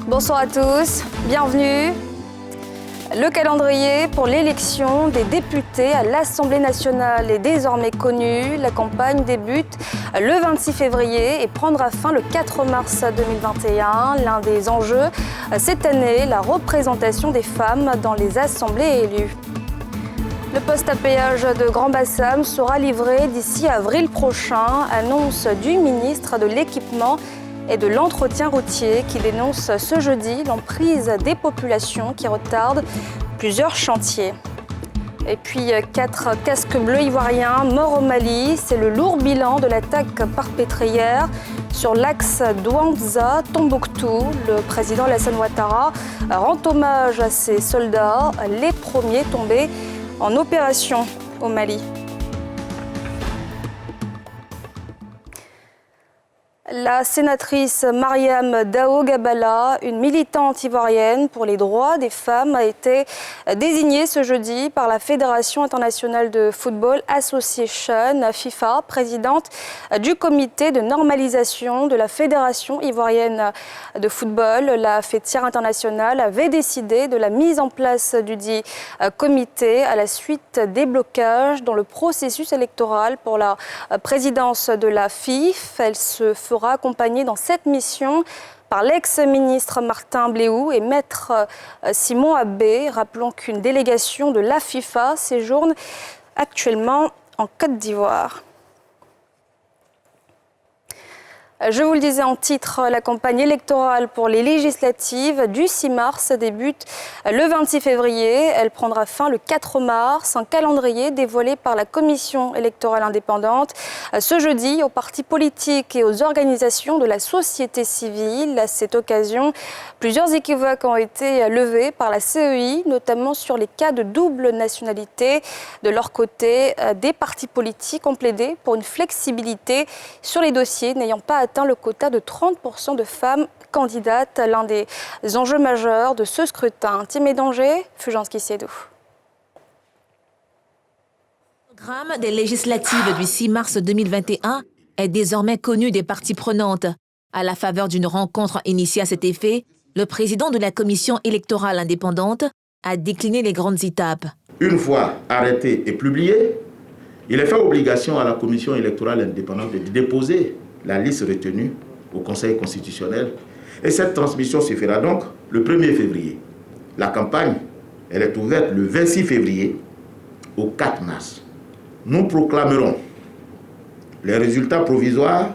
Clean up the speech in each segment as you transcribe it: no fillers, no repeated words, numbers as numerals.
Bonsoir à tous, bienvenue. Le calendrier pour l'élection des députés à l'Assemblée nationale est désormais connu. La campagne débute le 26 février et prendra fin le 4 mars 2021. L'un des enjeux cette année, la représentation des femmes dans les assemblées élues. Le poste à péage de Grand Bassam sera livré d'ici avril prochain, annonce du ministre de l'Équipement et de l'entretien routier qui dénonce ce jeudi l'emprise des populations qui retardent plusieurs chantiers. Et puis 4 casques bleus ivoiriens morts au Mali, c'est le lourd bilan de l'attaque perpétrée hier sur l'axe Douentza-Tombouctou. Le président Alassane Ouattara rend hommage à ses soldats, les premiers tombés en opération au Mali. La sénatrice Mariam Dao Gabala, une militante ivoirienne pour les droits des femmes, a été désignée ce jeudi par la Fédération internationale de football Association, FIFA, présidente du comité de normalisation de la Fédération ivoirienne de football. La fêtière internationale avait décidé de la mise en place du dit comité à la suite des blocages dans le processus électoral pour la présidence de la FIF. Elle se fera accompagné dans cette mission par l'ex-ministre Martin Bléou et maître Simon Abbé. Rappelons qu'une délégation de la FIFA séjourne actuellement en Côte d'Ivoire. Je vous le disais en titre, la campagne électorale pour les législatives du 6 mars débute le 26 février. Elle prendra fin le 4 mars, un calendrier dévoilé par la Commission électorale indépendante ce jeudi aux partis politiques et aux organisations de la société civile. À cette occasion, plusieurs équivoques ont été levés par la CEI, notamment sur les cas de double nationalité. De leur côté, des partis politiques ont plaidé pour une flexibilité sur les dossiers n'ayant pas atteint le quota de 30% de femmes candidates, l'un des enjeux majeurs de ce scrutin. Tim et danger, Fulgence Kissédou. Le programme des législatives du 6 mars 2021 est désormais connu des parties prenantes. À la faveur d'une rencontre initiée à cet effet, le président de la commission électorale indépendante a décliné les grandes étapes. Une fois arrêté et publié, il est fait obligation à la commission électorale indépendante de déposer la liste retenue au Conseil constitutionnel. Et cette transmission se fera donc le 1er février. La campagne, elle est ouverte le 26 février au 4 mars. Nous proclamerons les résultats provisoires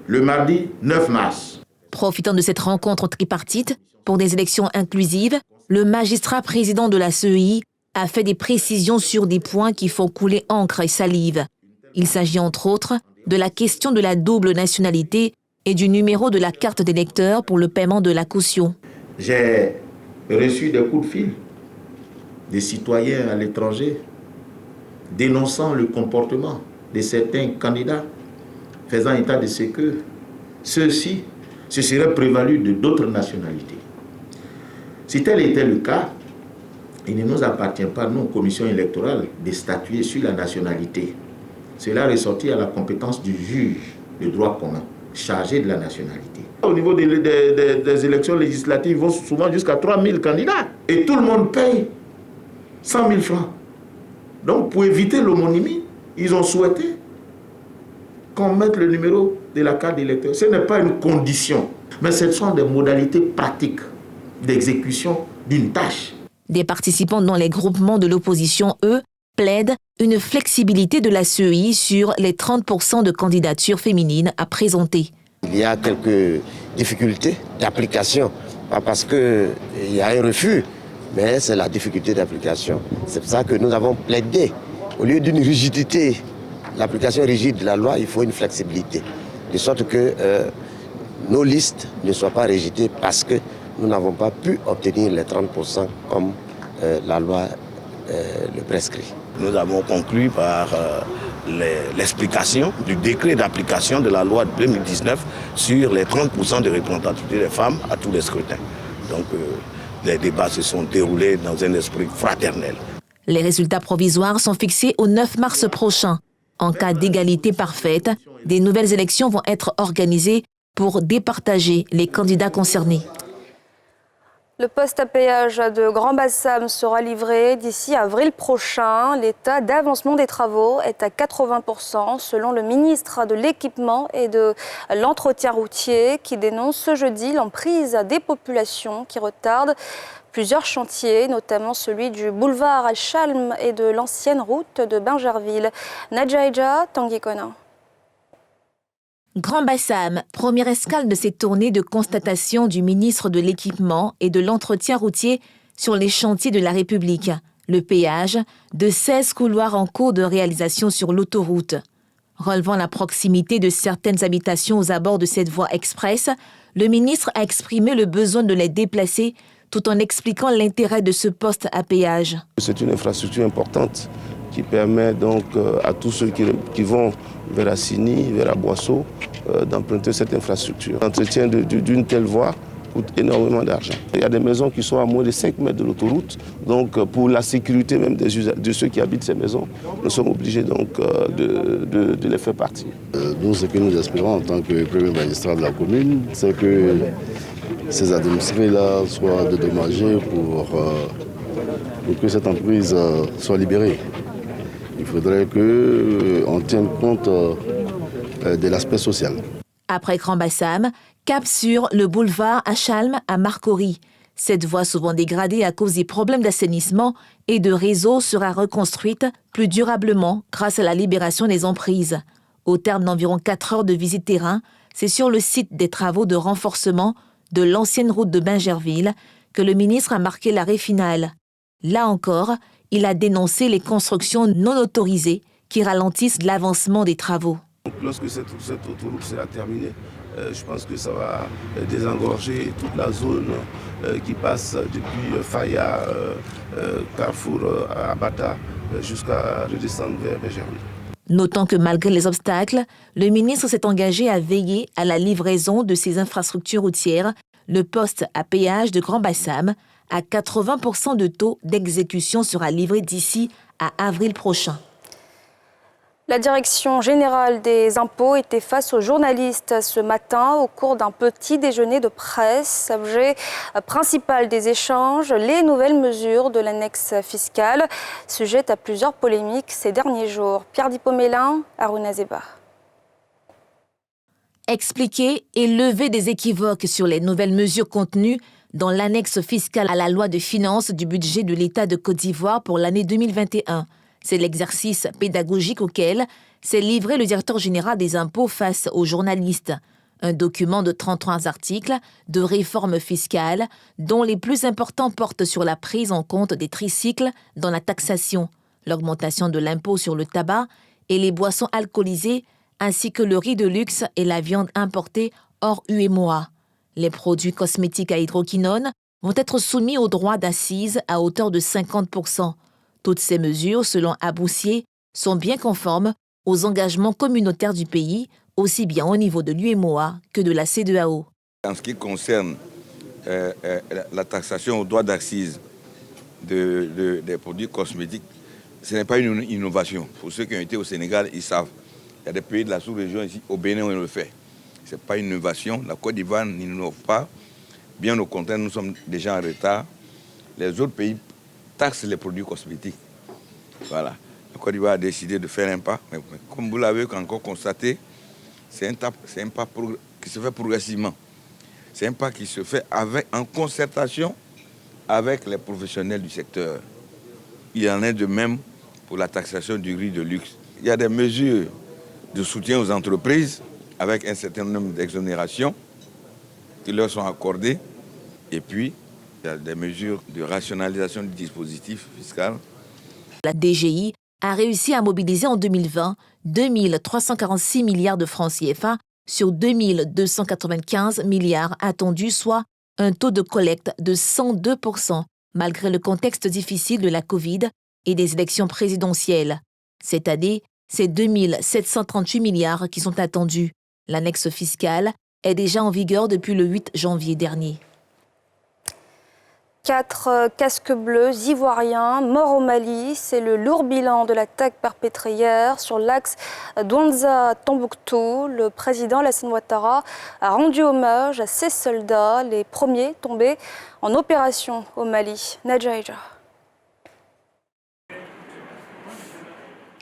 le mardi 9 mars. Profitant de cette rencontre tripartite pour des élections inclusives, le magistrat président de la CEI a fait des précisions sur des points qui font couler encre et salive. Il s'agit entre autres de la question de la double nationalité et du numéro de la carte d'électeur pour le paiement de la caution. J'ai reçu des coups de fil des citoyens à l'étranger dénonçant le comportement de certains candidats, faisant état de ce que ceux-ci se seraient prévalus de d'autres nationalités. Si tel était le cas, il ne nous appartient pas, nous, commission électorale, de statuer sur la nationalité. Cela est ressorti à la compétence du juge de droit commun, chargé de la nationalité. Au niveau des élections législatives, ils vont souvent jusqu'à 3 000 candidats. Et tout le monde paye 100 000 francs. Donc, pour éviter l'homonymie, ils ont souhaité qu'on mette le numéro de la carte d'électeur. Ce n'est pas une condition, mais ce sont des modalités pratiques d'exécution d'une tâche. Des participants dans les groupements de l'opposition, eux, plaident une flexibilité de la CEI sur les 30% de candidatures féminines à présenter. Il y a quelques difficultés d'application, pas parce qu'il y a un refus, mais c'est la difficulté d'application. C'est pour ça que nous avons plaidé. Au lieu d'une rigidité, l'application rigide de la loi, il faut une flexibilité. De sorte que nos listes ne soient pas rejetées parce que nous n'avons pas pu obtenir les 30% comme la loi le prescrit. Nous avons conclu par l'explication du décret d'application de la loi de 2019 sur les 30% de représentativité des femmes à tous les scrutins. Donc les débats se sont déroulés dans un esprit fraternel. Les résultats provisoires sont fixés au 9 mars prochain. En cas d'égalité parfaite, des nouvelles élections vont être organisées pour départager les candidats concernés. Le poste à péage de Grand Bassam sera livré d'ici avril prochain. L'état d'avancement des travaux est à 80% selon le ministre de l'Équipement et de l'Entretien routier qui dénonce ce jeudi l'emprise des populations qui retardent plusieurs chantiers, notamment celui du boulevard Al-Chalm et de l'ancienne route de Bingerville. Nadjaïja Tanguy-Kona. Grand Bassam, première escale de cette tournée de constatation du ministre de l'Équipement et de l'Entretien routier sur les chantiers de la République. Le péage de 16 couloirs en cours de réalisation sur l'autoroute. Relevant la proximité de certaines habitations aux abords de cette voie express, le ministre a exprimé le besoin de les déplacer tout en expliquant l'intérêt de ce poste à péage. C'est une infrastructure importante qui permet donc à tous ceux qui vont vers Assini, vers Aboisseau, d'emprunter cette infrastructure. L'entretien d'une telle voie coûte énormément d'argent. Il y a des maisons qui sont à moins de 5 mètres de l'autoroute, donc pour la sécurité même de ceux qui habitent ces maisons, nous sommes obligés donc de les faire partir. Nous, ce que nous espérons en tant que premier magistrat de la commune, c'est que ces administrés-là soient dédommagés pour que cette entreprise soit libérée. Il faudrait qu'on tienne compte de l'aspect social. Après Grand Bassam, cap sur le boulevard Al-Chalm à Marcory. Cette voie souvent dégradée à cause des problèmes d'assainissement et de réseau sera reconstruite plus durablement grâce à la libération des emprises. Au terme d'environ 4 heures de visite terrain, c'est sur le site des travaux de renforcement de l'ancienne route de Bingerville que le ministre a marqué l'arrêt final. Là encore, il a dénoncé les constructions non autorisées qui ralentissent l'avancement des travaux. Lorsque cette autoroute sera terminée, je pense que ça va désengorger toute la zone qui passe depuis Faya, Carrefour, Abata, jusqu'à redescendre vers Bingerville. Notant que malgré les obstacles, le ministre s'est engagé à veiller à la livraison de ces infrastructures routières, le poste à péage de Grand Bassam, à 80% de taux d'exécution sera livré d'ici à avril prochain. La Direction générale des impôts était face aux journalistes ce matin au cours d'un petit déjeuner de presse. Objet principal des échanges, les nouvelles mesures de l'annexe fiscale, sujet à plusieurs polémiques ces derniers jours. Pierre Dipomélin, Harouna Zeba. Expliquer et lever des équivoques sur les nouvelles mesures contenues dans l'annexe fiscale à la loi de finances du budget de l'État de Côte d'Ivoire pour l'année 2021. C'est l'exercice pédagogique auquel s'est livré le directeur général des impôts face aux journalistes. Un document de 33 articles de réforme fiscale dont les plus importants portent sur la prise en compte des tricycles dans la taxation, l'augmentation de l'impôt sur le tabac et les boissons alcoolisées, ainsi que le riz de luxe et la viande importée hors UEMOA. Les produits cosmétiques à hydroquinone vont être soumis aux droits d'accise à hauteur de 50%. Toutes ces mesures, selon Aboussier, sont bien conformes aux engagements communautaires du pays, aussi bien au niveau de l'UEMOA que de la CEDEAO. En ce qui concerne la taxation aux droits d'accise des produits cosmétiques, ce n'est pas une innovation. Pour ceux qui ont été au Sénégal, ils savent. Il y a des pays de la sous-région ici, au Bénin, on le fait. Ce n'est pas une innovation. La Côte d'Ivoire n'innove pas. Bien au contraire, nous sommes déjà en retard. Les autres pays taxent les produits cosmétiques. Voilà. La Côte d'Ivoire a décidé de faire un pas. Mais comme vous l'avez encore constaté, c'est un pas qui se fait progressivement. C'est un pas qui se fait en concertation avec les professionnels du secteur. Il en est de même pour la taxation du riz de luxe. Il y a des mesures de soutien aux entreprises avec un certain nombre d'exonérations qui leur sont accordées. Et puis, il y a des mesures de rationalisation du dispositif fiscal. La DGI a réussi à mobiliser en 2020 2 346 milliards de francs CFA sur 2 295 milliards attendus, soit un taux de collecte de 102%, malgré le contexte difficile de la Covid et des élections présidentielles. Cette année, C'est 2738 milliards qui sont attendus. L'annexe fiscale est déjà en vigueur depuis le 8 janvier dernier. 4 casques bleus ivoiriens morts au Mali. C'est le lourd bilan de l'attaque perpétrée hier sur l'axe Douentza-Tombouctou. Le président Alassane Ouattara a rendu hommage à ses soldats, les premiers tombés en opération au Mali. Nadja Eja.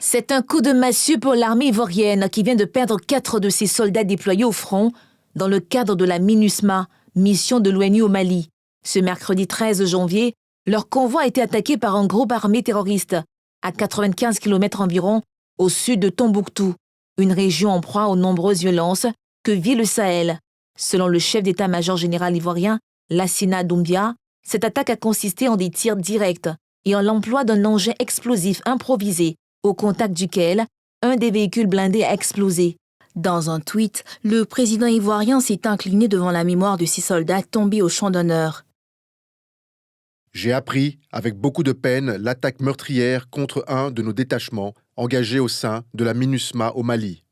C'est un coup de massue pour l'armée ivoirienne qui vient de perdre 4 de ses soldats déployés au front dans le cadre de la MINUSMA, mission de l'ONU au Mali. Ce mercredi 13 janvier, leur convoi a été attaqué par un groupe armé terroriste à 95 km environ au sud de Tombouctou, une région en proie aux nombreuses violences que vit le Sahel. Selon le chef d'état-major général ivoirien, Lassina Doumbia, cette attaque a consisté en des tirs directs et en l'emploi d'un engin explosif improvisé au contact duquel un des véhicules blindés a explosé. Dans un tweet, le président ivoirien s'est incliné devant la mémoire de 6 soldats tombés au champ d'honneur. J'ai appris, avec beaucoup de peine, l'attaque meurtrière contre un de nos détachements engagés au sein de la MINUSMA au Mali.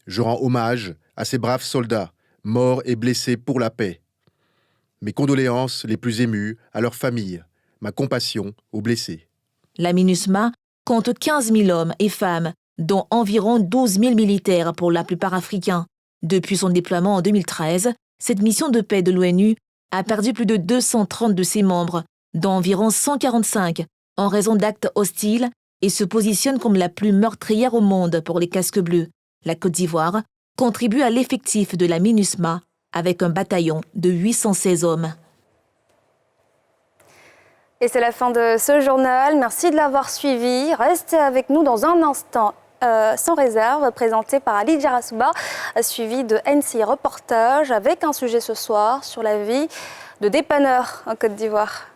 Je rends hommage à ces braves soldats, morts et blessés pour la paix. Mes condoléances les plus émues à leurs familles, ma compassion aux blessés. La MINUSMA compte 15 000 hommes et femmes, dont environ 12 000 militaires pour la plupart africains. Depuis son déploiement en 2013, cette mission de paix de l'ONU a perdu plus de 230 de ses membres, dont environ 145 en raison d'actes hostiles et se positionne comme la plus meurtrière au monde pour les casques bleus. La Côte d'Ivoire contribue à l'effectif de la MINUSMA avec un bataillon de 816 hommes. Et c'est la fin de ce journal. Merci de l'avoir suivi. Restez avec nous dans un instant. Sans réserve, présenté par Ali Djarasouba, suivi de NCI Reportage avec un sujet ce soir sur la vie de dépanneurs en Côte d'Ivoire.